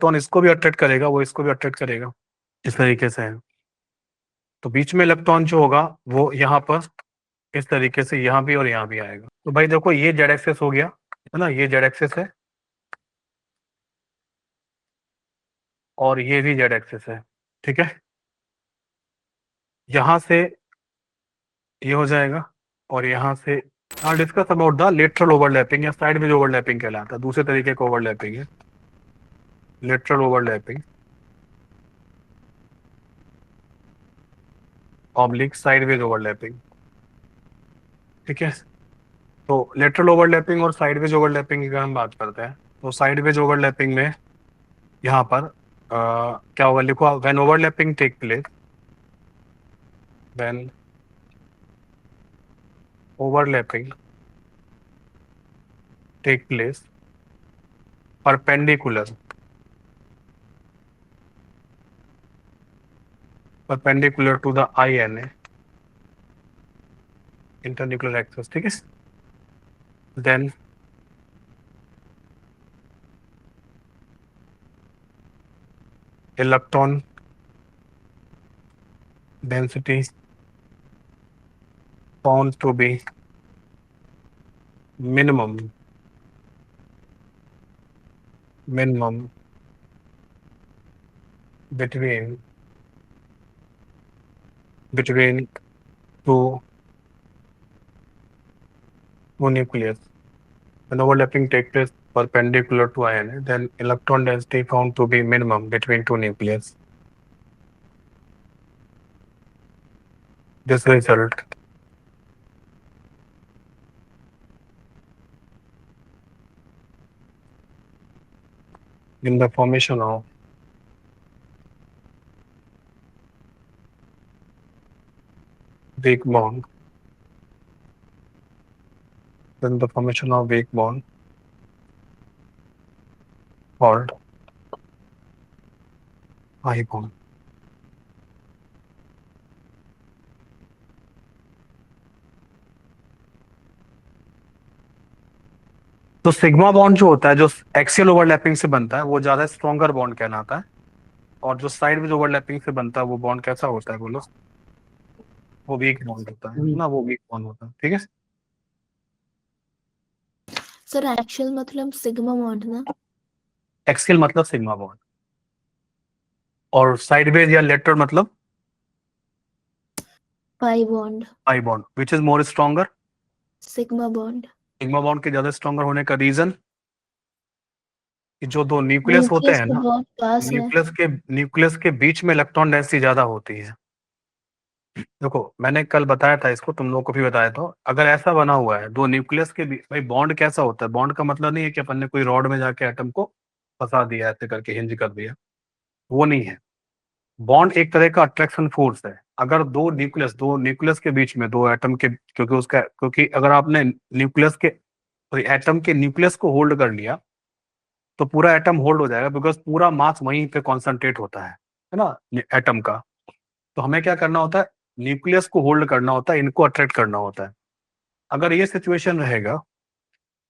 Electron इसको भी attract करेगा, वो इसको भी अट्रैक्ट करेगा, इस तरीके से है। तो बीच में इलेक्ट्रॉन जो होगा वो यहाँ पर इस तरीके से यहाँ भी और यहाँ भी आएगा। तो भाई देखो ये जेड एक्सेस हो गया है ना, ये जेड एक्सेस है और ये भी जेड एक्सेस है, ठीक है। यहाँ से ये हो जाएगा और यहाँ से discuss about the lateral overlapping या साइड में ओवरलैपिंग कहलाता है, दूसरे तरीके का ओवरलैपिंग है lateral overlapping oblique sideways overlapping, ठीक है। तो लेटरल ओवरलैपिंग और साइडवेज ओवरलैपिंग की अगर हम बात करते हैं तो साइडवेज ओवरलैपिंग में यहाँ पर क्या होगा, लिखो when overlapping take place, when overlapping take place perpendicular to the INA internuclear axis, ठीक है। Then electron density found to be minimum between two nucleus. When overlapping takes place perpendicular to INA, then electron density found to be minimum between two nucleus. This result in the formation of weak bond, then the formation of weak bond called I bond. तो sigma bond जो होता है जो axial overlapping से बनता है वो ज्यादा स्ट्रॉन्गर बॉन्ड कहलाता है, और जो साइड में ओवरलैपिंग से बनता है वो बॉन्ड कैसा होता है बोलो, वो वीक बॉन्ड होता है ना, वो वीक बॉन्ड होता है, ठीक है। सर एक्सियल मतलब सिग्मा बॉन्ड ना, एक्सियल मतलब सिग्मा बॉन्ड और साइडवेज या लेटरल मतलब pi bond, pi bond. Which is more stronger, sigma bond. Sigma bond के ज्यादा स्ट्रॉन्गर होने का रीजन कि जो दो न्यूक्लियस होते हैं ना, बहुत पास है। न्यूक्लियस के बीच में इलेक्ट्रॉन डेंसिटी ज्यादा होती है। देखो मैंने कल बताया था इसको, तुम लोगों को भी बताया था, अगर ऐसा बना हुआ है दो न्यूक्लियस के बीच, भाई बॉन्ड कैसा होता है, बॉन्ड का मतलब नहीं है कि अपन ने कोई रॉड में जाके एटम को फंसा दिया ऐसे करके हिंज कर दिया, वो नहीं है। बॉन्ड एक तरह का अट्रैक्शन फोर्स है। अगर दो न्यूक्लियस के बीच में दो एटम के, क्योंकि अगर आपने न्यूक्लियस के एटम के न्यूक्लियस को होल्ड कर लिया तो पूरा एटम होल्ड हो जाएगा, बिकॉज पूरा मास वहीं पे कॉन्सेंट्रेट होता है ना एटम का। तो हमें क्या करना होता है, न्यूक्लियस को होल्ड करना होता है, इनको अट्रैक्ट करना होता है। अगर ये सिचुएशन रहेगा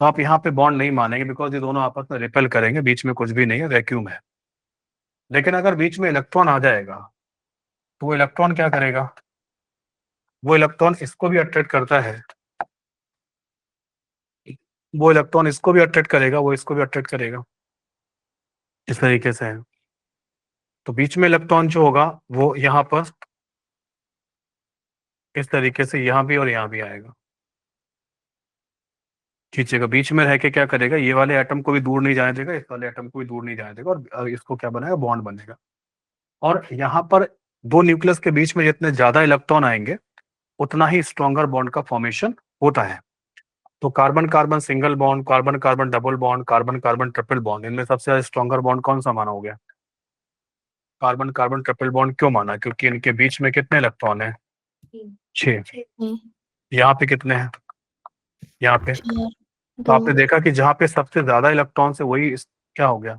तो आप यहाँ पे बॉन्ड नहीं मानेंगे, बिकॉज ये दोनों आपस में रिपेल करेंगे, बीच में कुछ भी नहीं है, वैक्यूम है। लेकिन अगर बीच में इलेक्ट्रॉन आ जाएगा तो वो इलेक्ट्रॉन क्या करेगा, वो इलेक्ट्रॉन इसको भी अट्रैक्ट करता है, वो इलेक्ट्रॉन इसको भी अट्रैक्ट करेगा, वो इसको भी अट्रैक्ट करेगा, इस तरीके से है। तो बीच में इलेक्ट्रॉन जो होगा वो यहाँ पर इस तरीके से यहाँ भी और यहाँ भी आएगा, खींचेगा, बीच में रह के क्या करेगा, ये वाले एटम को भी दूर नहीं जाने देगा, इस वाले एटम को भी दूर नहीं जाने देगा, और इसको क्या बनाएगा, बॉन्ड बनेगा। और यहाँ पर दो न्यूक्लियस के बीच में जितने ज्यादा इलेक्ट्रॉन आएंगे उतना ही स्ट्रॉन्गर बॉन्ड का फॉर्मेशन होता है। तो carbon carbon single bond, carbon carbon double bond, carbon carbon triple bond, इनमें सबसे ज्यादा स्ट्रॉन्गर बॉन्ड कौन सा माना हो गया, कार्बन कार्बन ट्रिपल बॉन्ड। क्यों माना, क्योंकि इनके बीच में कितने इलेक्ट्रॉन है, 6। यहाँ पे कितने हैं, यहाँ पे, तो आपने देखा कि जहाँ पे सबसे ज्यादा इलेक्ट्रॉन है वही क्या हो गया,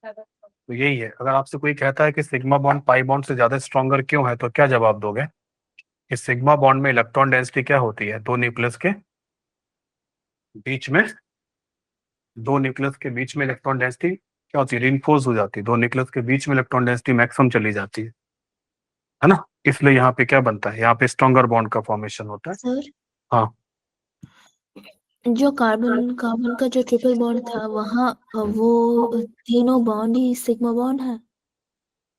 तो यही है। अगर आपसे कोई कहता है कि सिग्मा बॉन्ड पाई बॉन्ड से ज्यादा स्ट्रॉन्गर क्यों है, तो क्या जवाब दोगे, कि सिग्मा बॉन्ड में इलेक्ट्रॉन डेंसिटी क्या होती है, दो न्यूक्लियस के बीच में इलेक्ट्रॉन डेंसिटी क्या होती है, रिइंफोर्स हो जाती है, दो न्यूक्लियस के बीच में इलेक्ट्रॉन डेंसिटी मैक्सिमम चली जाती है ना। इसलिए यहाँ पे क्या बनता है, यहाँ पे स्ट्रॉन्गर बॉन्ड का फॉर्मेशन होता है। सर हाँ, जो कार्बन कार्बन का जो ट्रिपल बॉन्ड था वहाँ वो तीनों बॉन्ड ही सिग्मा बॉन्ड है।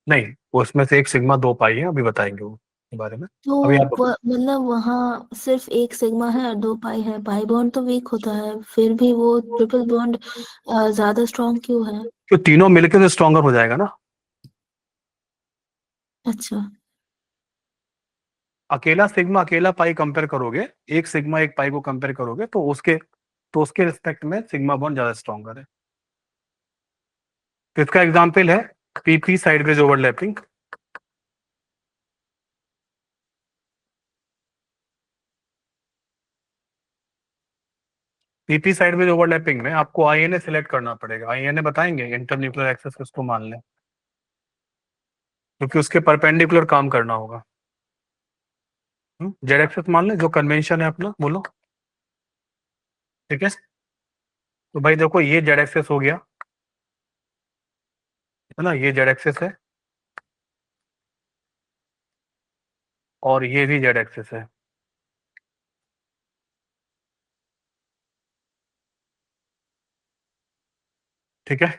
नहीं, वो उसमें से एक सिग्मा दो पाई है, अभी बताएंगे वो के बारे में। तो अभी आप मतलब वहाँ सिर्फ एक सिग्मा है और दो पाई है, पाई बॉन्ड तो वीक होता है, फिर भी वो ट्रिपल बॉन्ड ज्यादा स्ट्रॉन्ग क्यों है? जो तीनों मिलकर तो स्ट्रॉन्गर हो जाएगा ना। अच्छा अकेला सिग्मा अकेला पाई कंपेयर करोगे, एक सिग्मा एक पाई को कंपेयर करोगे, तो उसके रिस्पेक्ट में सिग्मा बॉन्ड ज्यादा स्ट्रॉन्गर है। तो इसका एग्जाम्पल है PP sideways overlapping. PP sideways overlapping में आपको आईएनए सिलेक्ट करना पड़ेगा। आईएनए बताएंगे, इंटरन्यूक्लियर एक्सेस किसको मान लें, क्योंकि उसके परपेंडिकुलर काम करना होगा। जेड एक्सेस मान लें, जो कन्वेंशन है अपना, बोलो। ठीक है, तो भाई देखो ये जेड एक्सेस हो गया, है ना, ये जेड एक्सेस है और ये भी जेड एक्सेस है। ठीक है,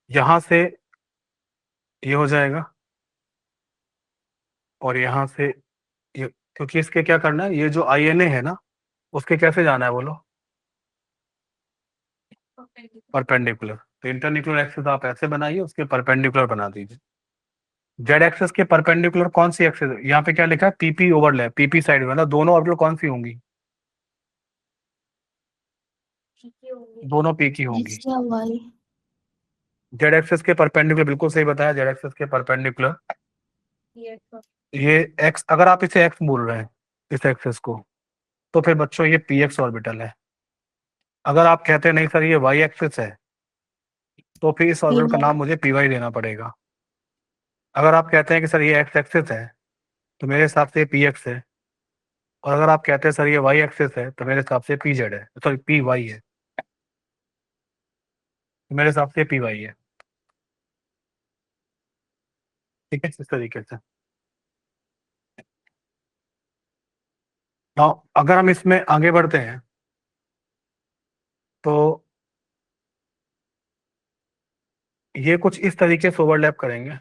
यहां से ये हो जाएगा और यहां से ये, क्योंकि इसके क्या करना है, ये जो आईएनए है ना, उसके कैसे जाना है बोलो, परपेंडिकुलर। तो इंटरन्यूक्लियर एक्सेस आप ऐसे बनाइए, उसके परपेंडिकुलर बना दीजिए। जेड एक्सेस के परपेंडिकुलर कौन सी एक्सेस, यहाँ पे क्या लिखा है, पीपी ओवरलैप, पीपी साइड मतलब दोनों ऑर्बिटल कौन सी होंगी, दोनों पी की होंगी। एक्स या वाई? जेड एक्सेस के परपेंडिकुलर, बिल्कुल सही बताया, जेड एक्सेस के परपेंडिकुलर ये एक्स, अगर आप इसे एक्स बोल रहे हैं इस एक्सेस को, तो फिर बच्चों ये पी एक्स ऑर्बिटल है। अगर आप कहते हैं नहीं सर ये वाई एक्सिस है, तो फिर इस ये ऑर्बिटल का वाई। नाम मुझे पी वाई देना पड़ेगा। अगर आप कहते हैं कि सर ये एक्स एक्सिस है, तो मेरे हिसाब से पी एक्स है। और अगर आप कहते हैं सर ये वाई एक्सिस है, तो मेरे हिसाब से पी जेड है, सॉरी पी वाई है, तो मेरे हिसाब से पी वाई है। ठीक है, इस तरीके से। नाउ अगर हम इसमें आगे बढ़ते हैं, तो ये कुछ इस तरीके से ओवरलैप करेंगे।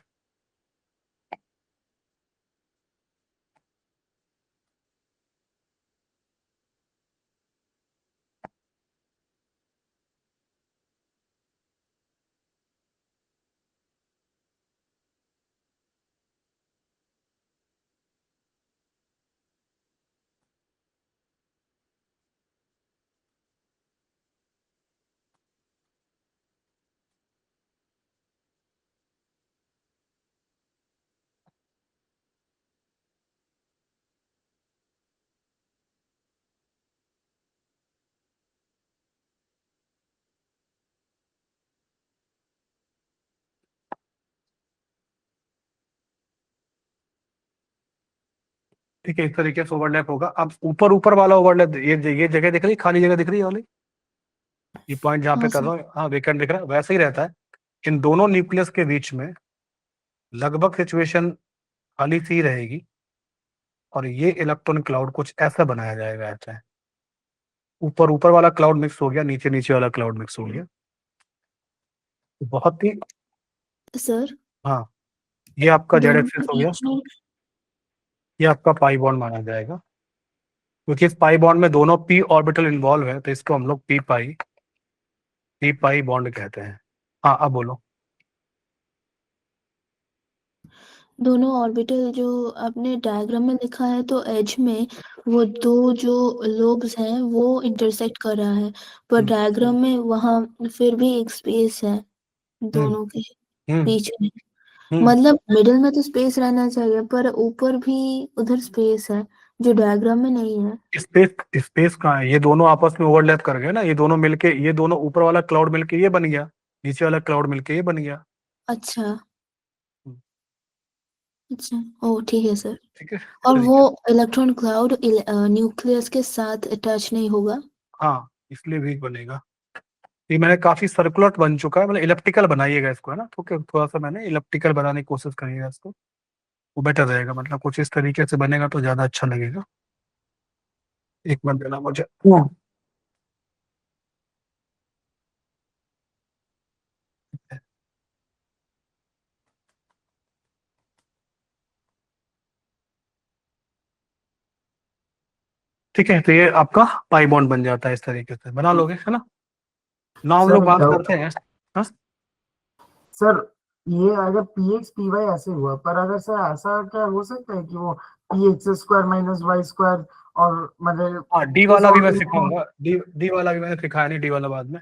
ठीक है, इस तरीके से ओवरलैप होगा। अब ऊपर ऊपर वाला ओवरलैप, ये जगह दिख रही है, खाली जगह दिख रही है वाली, ये पॉइंट जहाँ पे हाँ कर सर। रहा हूँ, हाँ वेकेंट दिख रहा है, वैसे ही रहता है। इन दोनों न्यूक्लियस के बीच में लगभग सिचुएशन खाली सी रहेगी, और ये इलेक्ट्रॉन क्लाउड कुछ ऐसा बनाया जाएगा, ऐसा। ऊपर ऊपर वाला क्लाउड मिक्स हो गया, नीचे नीचे वाला क्लाउड मिक्स हो गया, बहुत ही। सर हाँ, ये आपका जेड दोनों एक्सिस के हो गया, बीच में। ये आपका पाई बॉन्ड माना जाएगा, क्योंकि इस पाई बॉन्ड में दोनों पी ऑर्बिटल इन्वॉल्व है, तो इसको हम लोग पी पाई बॉन्ड कहते हैं। हाँ, अब बोलो। दोनों ऑर्बिटल जो आपने डायग्राम में लिखा है, तो एज में वो दो जो लोब्स हैं वो इंटरसेक्ट कर रहा है, पर हम्म डायग्राम में वहाँ फिर भी एक स्पेस है हम्म दोनों के हम्म बीच में। हम्म मतलब मिडिल में तो स्पेस रहना चाहिए, पर ऊपर भी उधर स्पेस है जो डायग्राम में नहीं है। स्पेस स्पेस कहाँ है, ये दोनों आपस में ओवरलैप कर गए ना, ये दोनों मिलके, ये दोनों ऊपर वाला क्लाउड मिलके ये बन गया, नीचे वाला क्लाउड मिलके ये बन गया। अच्छा हम्म, अच्छा, ओ ठीक है सर। ठीक है, इस और वो तरीके से। इलेक्ट्रॉन क्लाउड न्यूक्लियस के साथ अटैच नहीं होगा? हाँ, इसलिए वीक बनेगा। ये मैंने काफी सर्कुलर बन चुका है, मतलब इलिप्टिकल बनाइएगा इसको, है ना, तो थोड़ा सा मैंने इलिप्टिकल बनाने की कोशिश करिएगा इसको, वो बेटर रहेगा, मतलब कुछ इस तरीके से बनेगा तो ज्यादा अच्छा लगेगा। एक मिनट देना मुझे। ठीक है, तो ये आपका पाई बॉन्ड बन जाता है, इस तरीके से बना लोगे, है ना। ना हम लोग सर बात करते हैं। हाँ? सर ये अगर पीएक्स पीवाई ऐसे हुआ, पर अगर सर ऐसा क्या हो सकता है कि वो p x square minus y square और मतलब हाँ, डी इस वाला भी मैं ऑर्डर को। सिखाऊंगा, डी डी वाला भी मैंने सिखाया नहीं, डी वाला बाद में।